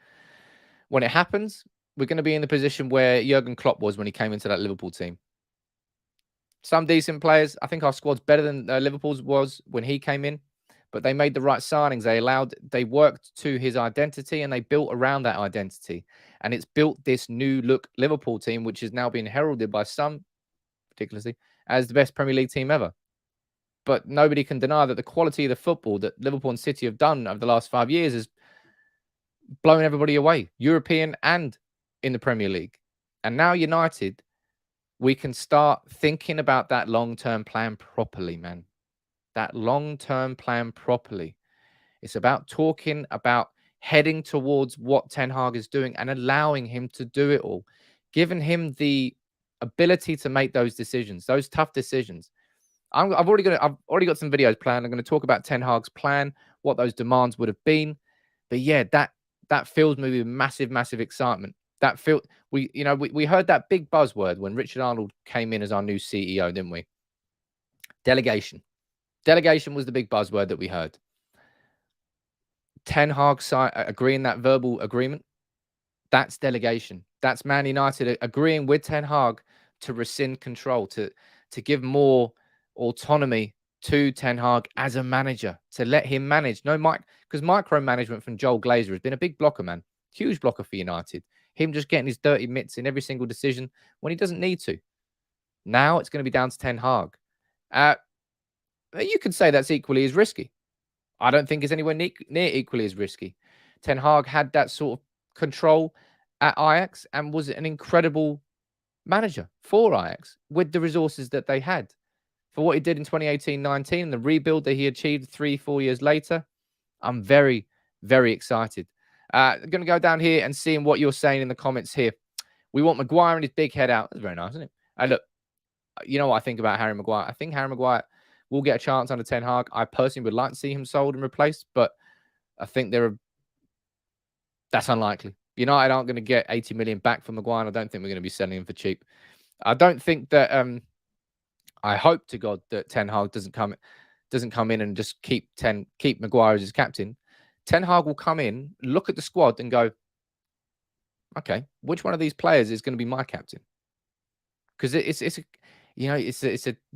when it happens, we're going to be in the position where Jurgen Klopp was when he came into that Liverpool team. Some decent players. I think our squad's better than Liverpool's was when he came in. But they made the right signings. They worked to his identity and they built around that identity. And it's built this new look Liverpool team, which is now being heralded by some, particularly, as the best Premier League team ever. But nobody can deny that the quality of the football that Liverpool and City have done over the last 5 years has blown everybody away, European and in the Premier League. And now United, we can start thinking about that long-term plan properly, man. That long-term plan properly. It's about talking about heading towards what Ten Hag is doing and allowing him to do it all, giving him the ability to make those decisions, those tough decisions. I've already got some videos planned. I'm going to talk about Ten Hag's plan, what those demands would have been. But yeah, that fills me with massive, massive excitement. We heard that big buzzword when Richard Arnold came in as our new CEO, didn't we? Delegation. Delegation was the big buzzword that we heard. Ten Hag agreeing that verbal agreement, that's delegation. That's Man United agreeing with Ten Hag to rescind control, to to give more autonomy to Ten Hag as a manager, to let him manage. No, because micromanagement from Joel Glazer has been a big blocker, man. Huge blocker for United. Him just getting his dirty mitts in every single decision when he doesn't need to. Now it's going to be down to Ten Hag. You could say that's equally as risky. I don't think it's anywhere near equally as risky. Ten Hag had that sort of control at Ajax and was an incredible manager for Ajax with the resources that they had. For what he did in 2018-19 and the rebuild that he achieved 3-4 years later, I'm very, very excited. I'm going to go down here and seeing what you're saying in the comments here. We want Maguire and his big head out. That's very nice, isn't it? Look, you know what I think about Harry Maguire? I think Harry Maguire will get a chance under Ten Hag. I personally would like to see him sold and replaced, but I think that's unlikely. United aren't going to get 80 million back from Maguire. And I don't think we're going to be selling him for cheap. I don't think that. I hope to God that Ten Hag doesn't come in and just keep Maguire as his captain. Ten Hag will come in, look at the squad, and go, okay, which one of these players is going to be my captain? Because the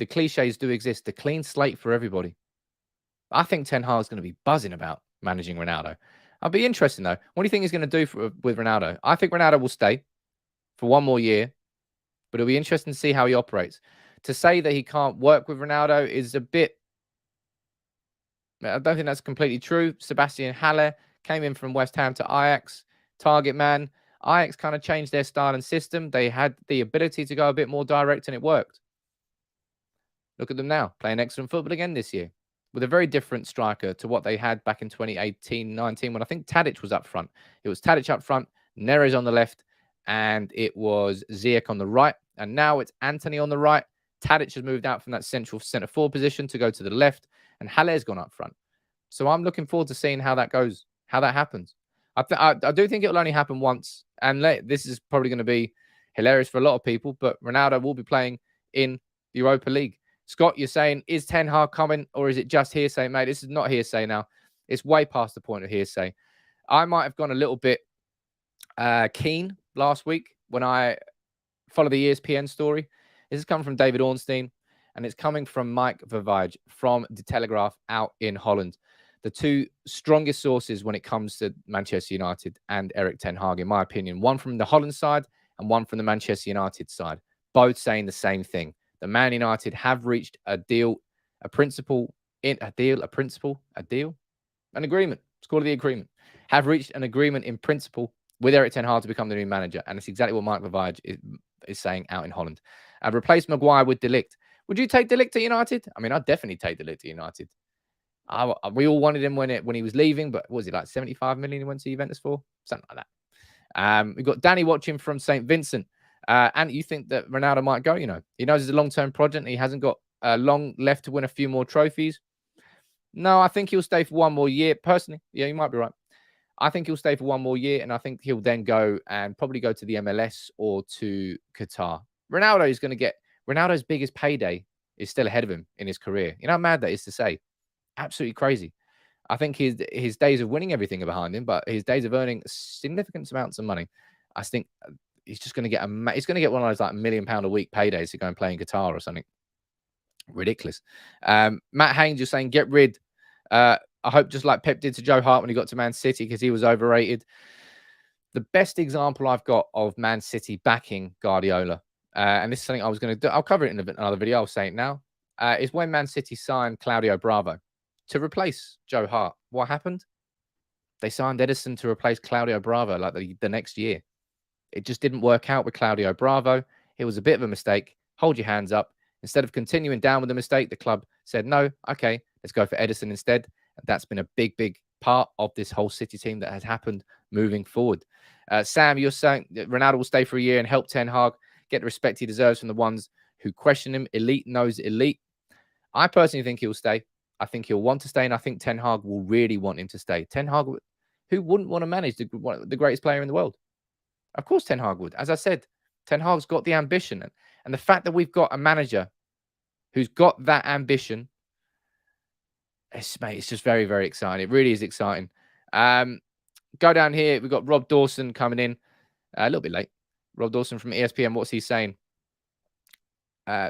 cliches do exist. The clean slate for everybody. I think Ten Hag is going to be buzzing about managing Ronaldo. I'll be interested though. What do you think he's going to do with Ronaldo? I think Ronaldo will stay for one more year, but it'll be interesting to see how he operates. To say that he can't work with Ronaldo is a bit. I don't think that's completely true. Sebastian Haller came in from West Ham to Ajax, target man. Ajax kind of changed their style and system. They had the ability to go a bit more direct, and it worked. Look at them now, playing excellent football again this year, with a very different striker to what they had back in 2018-19 when I think Tadic was up front. It was Tadic up front, Neres on the left, and it was Ziyech on the right. And now it's Anthony on the right. Tadic has moved out from that central centre-forward position to go to the left, and Haller's gone up front. So I'm looking forward to seeing how that goes, how that happens. I do think it'll only happen once, and this is probably going to be hilarious for a lot of people, but Ronaldo will be playing in Europa League. Scott, you're saying, is Ten Hag coming, or is it just hearsay? Mate, this is not hearsay now. It's way past the point of hearsay. I might have gone a little bit keen last week when I followed the ESPN story. This is coming from David Ornstein, and it's coming from Mike Verwijge from The Telegraph out in Holland. The two strongest sources when it comes to Manchester United and Erik ten Hag, in my opinion. One from the Holland side and one from the Manchester United side. Both saying the same thing. The Man United have reached an agreement. Let's call it the agreement. Have reached an agreement in principle with Erik ten Hag to become the new manager. And it's exactly what Mike Verwijge is saying out in Holland. Replace Maguire with De Ligt. Would you take De Ligt to United? I mean, I'd definitely take De Ligt to United. We all wanted him when he was leaving, but what was it, like 75 million he went to Juventus for? Something like that. We've got Danny watching from St. Vincent. And you think that Ronaldo might go, He knows it's a long-term project. He hasn't got long left to win a few more trophies. No, I think he'll stay for one more year. Personally, yeah, you might be right. I think he'll stay for one more year, and I think he'll then go and probably go to the MLS or to Qatar. Ronaldo is going to get Ronaldo's biggest payday is still ahead of him in his career. You know how mad that is to say? Absolutely crazy. I think his days of winning everything are behind him, but his days of earning significant amounts of money, I think he's just going to get one of those like £1 million a week paydays to go and play in Qatar or something ridiculous. Matt Haynes, you're saying get rid. I hope just like Pep did to Joe Hart when he got to Man City because he was overrated. The best example I've got of Man City backing Guardiola, and this is something I was going to do. I'll cover it in another video. I'll say it now. Is when Man City signed Claudio Bravo to replace Joe Hart. What happened? They signed Edison to replace Claudio Bravo like the next year. It just didn't work out with Claudio Bravo. It was a bit of a mistake. Hold your hands up. Instead of continuing down with the mistake, the club said, no, okay, let's go for Edison instead. And that's been a big, big part of this whole City team that has happened moving forward. Sam, you're saying that Ronaldo will stay for a year and help Ten Hag get the respect he deserves from the ones who question him. Elite knows elite. I personally think he'll stay. I think he'll want to stay, and I think Ten Hag will really want him to stay. Ten Hag, who wouldn't want to manage the greatest player in the world? Of course Ten Hag would. As I said, Ten Hag's got the ambition. And the fact that we've got a manager who's got that ambition, it's just very, very exciting. It really is exciting. Go down here. We've got Rob Dawson coming in a little bit late. Rob Dawson from ESPN. What's he saying?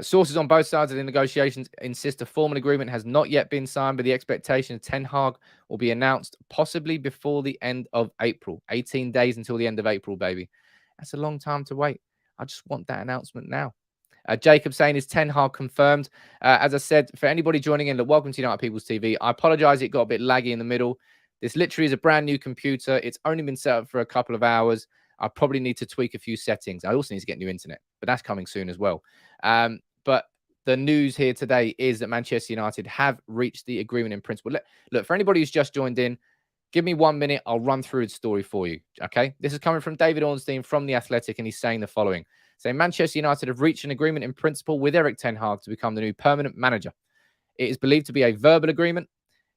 Sources on both sides of the negotiations insist a formal agreement has not yet been signed, but the expectation of Ten Hag will be announced possibly before the end of April. 18 days until the end of April, baby. That's a long time to wait. I just want that announcement now. Jacob saying, is Ten Hag confirmed? As I said, for anybody joining in, look, welcome to United People's TV. I apologize, it got a bit laggy in the middle. This literally is a brand new computer. It's only been set up for a couple of hours. I probably need to tweak a few settings. I also need to get new internet, but that's coming soon as well. But the news here today is that Manchester United have reached the agreement in principle. Look, for anybody who's just joined in, give me 1 minute. I'll run through the story for you. Okay. This is coming from David Ornstein from The Athletic, and he's saying the following. Saying Manchester United have reached an agreement in principle with Erik ten Hag to become the new permanent manager. It is believed to be a verbal agreement.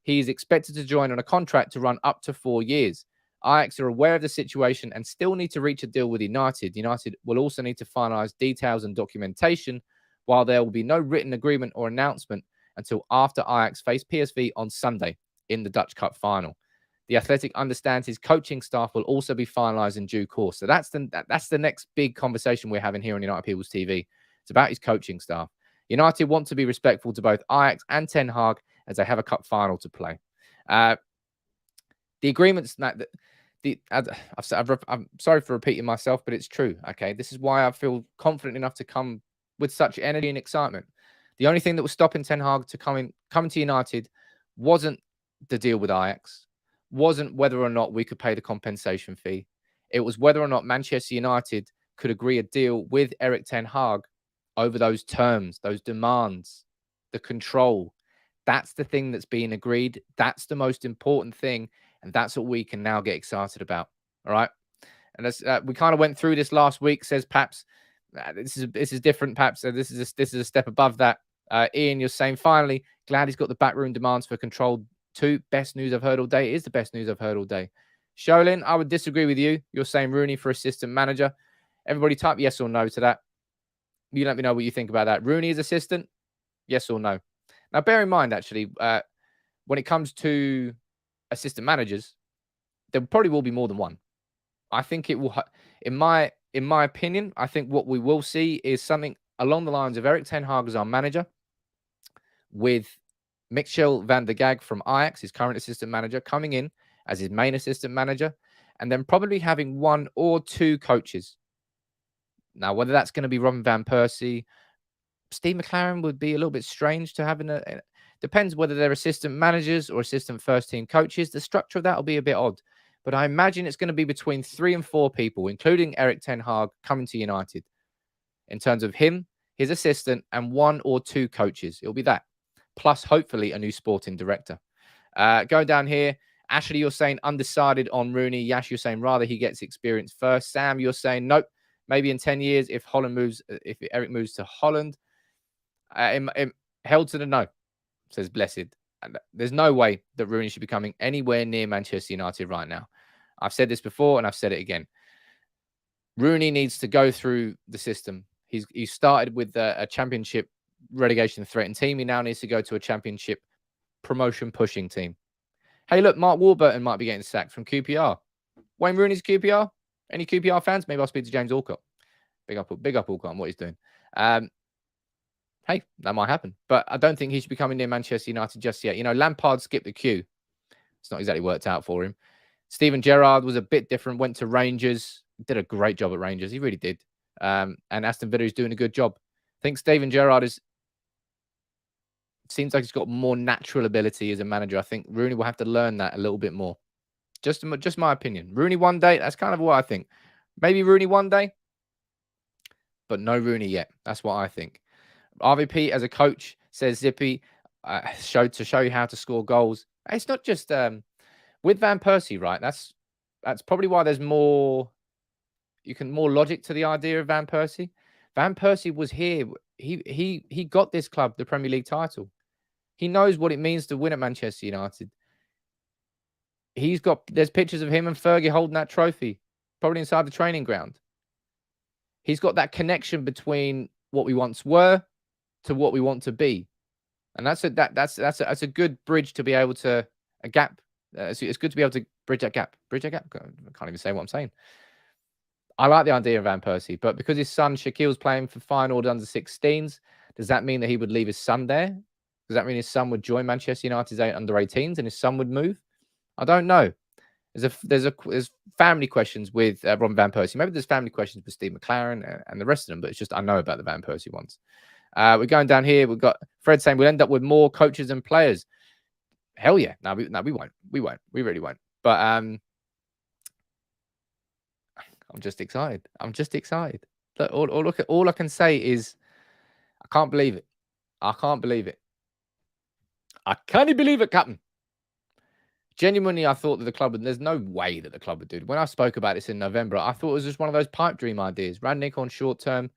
He is expected to join on a contract to run up to 4 years. Ajax are aware of the situation and still need to reach a deal with United. United will also need to finalise details and documentation, while there will be no written agreement or announcement until after Ajax face PSV on Sunday in the Dutch Cup final. The Athletic understands his coaching staff will also be finalised in due course. So that's the next big conversation we're having here on United People's TV. It's about his coaching staff. United want to be respectful to both Ajax and Ten Hag as they have a cup final to play. The agreements that I'm sorry for repeating myself, but it's true. Okay, this is why I feel confident enough to come with such energy and excitement. The only thing that was stopping Ten Hag to coming to United wasn't the deal with Ajax, wasn't whether or not we could pay the compensation fee. It was whether or not Manchester United could agree a deal with Erik ten Hag over those terms, those demands, the control. That's the thing that's being agreed. That's the most important thing. And that's what we can now get excited about. All right. And that's, we kind of went through this last week, says Paps. This is different, Paps. So this is a step above that. Ian, you're saying, finally, glad he's got the backroom demands for control too. Best news I've heard all day. It is the best news I've heard all day. Sholin, I would disagree with you. You're saying Rooney for assistant manager. Everybody type yes or no to that. You let me know what you think about that. Rooney as assistant, yes or no. Now, bear in mind, actually, when it comes to assistant managers, there probably will be more than one. I think it will, in my opinion, I think what we will see is something along the lines of Erik ten Hag as our manager, with Michel van der Gag from Ajax, his current assistant manager, coming in as his main assistant manager, and then probably having 1 or 2 coaches. Now, whether that's going to be Robin van Persie, Steve McLaren would be a little bit strange to have depends whether they're assistant managers or assistant first team coaches. The structure of that will be a bit odd, but I imagine it's going to be between 3 and 4 people, including Erik ten Hag coming to United, in terms of him, his assistant, and 1 or 2 coaches. It'll be that, plus hopefully a new sporting director. Going down here, Ashley, you're saying undecided on Rooney. Yash, you're saying rather he gets experience first. Sam, you're saying nope. Maybe in 10 years, if Erik moves to Holland. Held to the no, says Blessed. There's no way that Rooney should be coming anywhere near Manchester United right now. I've said this before and I've said it again. Rooney needs to go through the system. He started with a championship relegation threatened team. He now needs to go to a championship promotion pushing team. Hey, look, Mark Warburton might be getting sacked from QPR. Wayne Rooney's QPR. Any QPR fans? Maybe I'll speak to James Alcott. Big up Alcott on what he's doing. Hey, that might happen. But I don't think he should be coming near Manchester United just yet. You know, Lampard skipped the queue. It's not exactly worked out for him. Steven Gerrard was a bit different, went to Rangers. Did a great job at Rangers. He really did. And Aston Villa is doing a good job. I think Steven Gerrard seems like he's got more natural ability as a manager. I think Rooney will have to learn that a little bit more. Just my opinion. Rooney one day, that's kind of what I think. Maybe Rooney one day, but no Rooney yet. That's what I think. RVP as a coach, says Zippy, to show you how to score goals. It's not just with Van Persie, right? That's probably why there's more logic to the idea of Van Persie. Van Persie was here. He got this club the Premier League title. He knows what it means to win at Manchester United. There's pictures of him and Fergie holding that trophy, probably inside the training ground. He's got that connection between what we once were to what we want to be, and that's a good bridge to be able to a gap. It's good to be able to bridge that gap. I can't even say what I'm saying. I like the idea of Van Persie, but because his son Shaquille's playing for Feyenoord under 16s, does that mean that he would leave his son there? Does that mean his son would join Manchester United's under 18s and his son would move? I don't know. There's family questions with Robin Van Persie. Maybe there's family questions with Steve McLaren and the rest of them, but it's just I know about the Van Persie ones. We're going down here. We've got Fred saying we'll end up with more coaches and players. Hell yeah. No, we won't. We won't. We really won't. But I'm just excited. I'm just excited. Look, all I can say is I can't believe it. I can't believe it. I can't believe it, Captain. Genuinely, I thought that the club would, there's no way that the club would do it. When I spoke about this in November, I thought it was just one of those pipe dream ideas. Rangnick on short term,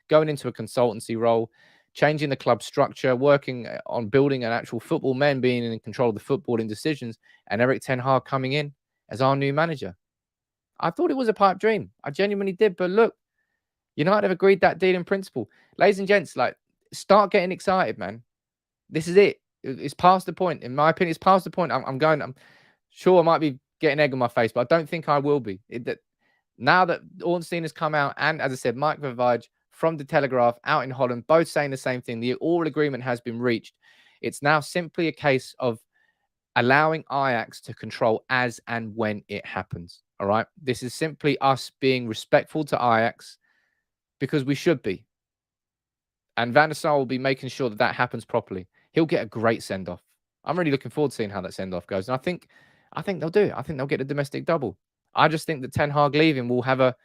going into a consultancy role, changing the club structure, working on building an actual football, men being in control of the footballing decisions, and Erik ten Hag coming in as our new manager. I thought it was a pipe dream. I genuinely did. But look, United have agreed that deal in principle. Ladies and gents, like, start getting excited, man. This is it. It's past the point. In my opinion, it's past the point. I'm sure I might be getting egg on my face, but I don't think I will be. Now that Ornstein has come out, and as I said, Mike Vervaege from the Telegraph out in Holland, both saying the same thing. The all agreement has been reached. It's now simply a case of allowing Ajax to control as and when it happens. All right. This is simply us being respectful to Ajax because we should be. And Van der Sar will be making sure that that happens properly. He'll get a great send-off. I'm really looking forward to seeing how that send-off goes. And I think they'll do it. I think they'll get a domestic double. I just think that Ten Hag leaving will have a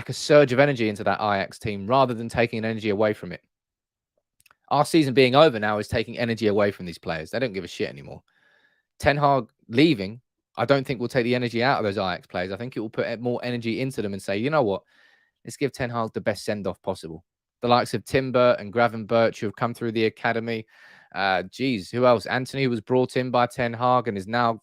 surge of energy into that Ajax team rather than taking energy away from it. Our season being over now is taking energy away from these players. They don't give a shit anymore. Ten Hag leaving, I don't think will take the energy out of those Ajax players. I think it will put more energy into them and say, you know what? Let's give Ten Hag the best send-off possible. The likes of Timber and Gravenberch who have come through the academy. Who else? Anthony was brought in by Ten Hag and is now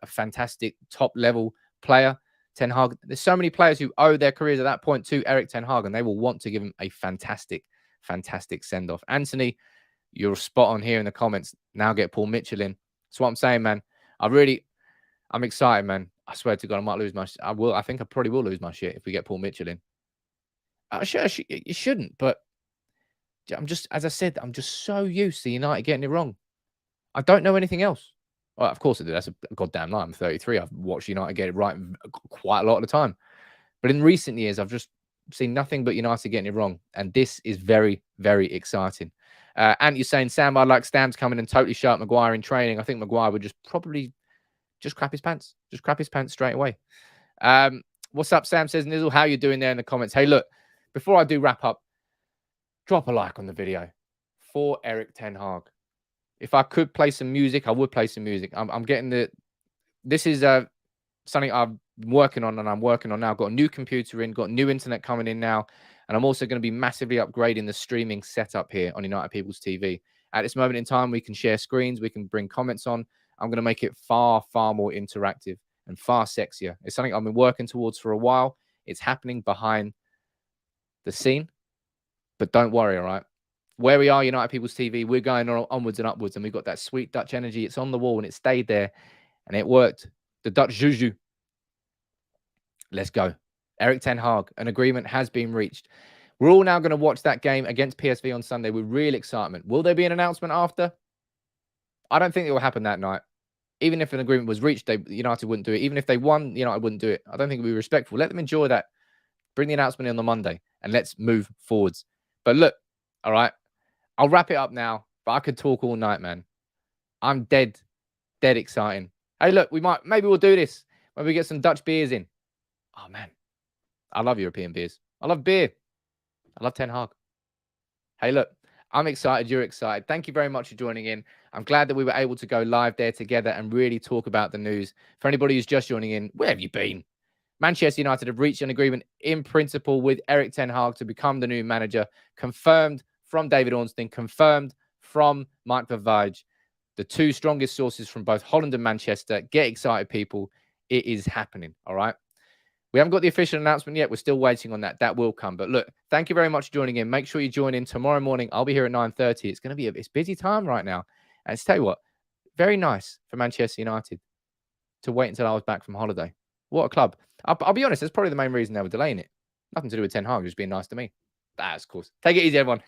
a fantastic top-level player. Ten Hag, there's so many players who owe their careers at that point to Erik ten Hag, and they will want to give him a fantastic, fantastic send-off. Anthony, you're spot on here in the comments. Now get Paul Mitchell in. That's what I'm saying, man. I'm excited, man. I swear to God, I might lose my. I think I probably will lose my shit if we get Paul Mitchell in. You shouldn't, but as I said, I'm just so used to United getting it wrong. I don't know anything else. Well, of course I do. That's a goddamn lie. I'm 33. I've watched United get it right quite a lot of the time. But in recent years, I've just seen nothing but United getting it wrong. And this is very, very exciting. And you're saying, Sam, I'd like Stamps coming and totally shut Maguire in training. I think Maguire would probably crap his pants. Just crap his pants straight away. What's up, Sam says, Nizzle, how you doing there in the comments? Hey, look, before I do wrap up, drop a like on the video for Erik ten Hag. If I could play some music, I would play some music. I'm getting this is something I'm working on and I'm working on now. I've got a new computer in, got new internet coming in now. And I'm also going to be massively upgrading the streaming setup here on United People's TV. At this moment in time, we can share screens. We can bring comments on. I'm going to make it far, far more interactive and far sexier. It's something I've been working towards for a while. It's happening behind the scene. But don't worry, all right? Where we are, United People's TV, we're going onwards and upwards. And we've got that sweet Dutch energy. It's on the wall and it stayed there. And it worked. The Dutch juju. Let's go. Erik ten Hag, an agreement has been reached. We're all now going to watch that game against PSV on Sunday with real excitement. Will there be an announcement after? I don't think it will happen that night. Even if an agreement was reached, United wouldn't do it. Even if they won, United wouldn't do it. I don't think it would be respectful. Let them enjoy that. Bring the announcement in on the Monday and let's move forwards. But look, all right, I'll wrap it up now, but I could talk all night, man. I'm dead exciting. Hey, look, maybe we'll do this. Maybe we get some Dutch beers in. Oh, man. I love European beers. I love beer. I love Ten Hag. Hey, look, I'm excited. You're excited. Thank you very much for joining in. I'm glad that we were able to go live there together and really talk about the news. For anybody who's just joining in, where have you been? Manchester United have reached an agreement in principle with Erik ten Hag to become the new manager. Confirmed from David Ornstein. Confirmed from Mike Vervaege. The two strongest sources from both Holland and Manchester. Get excited, people. It is happening. All right. We haven't got the official announcement yet. We're still waiting on that. That will come. But look, thank you very much for joining in. Make sure you join in tomorrow morning. I'll be here at 9:30. It's going to be it's busy time right now. And tell you what, very nice for Manchester United to wait until I was back from holiday. What a club. I'll be honest, that's probably the main reason they were delaying it. Nothing to do with Ten Hag, just being nice to me. That's of course. Take it easy, everyone.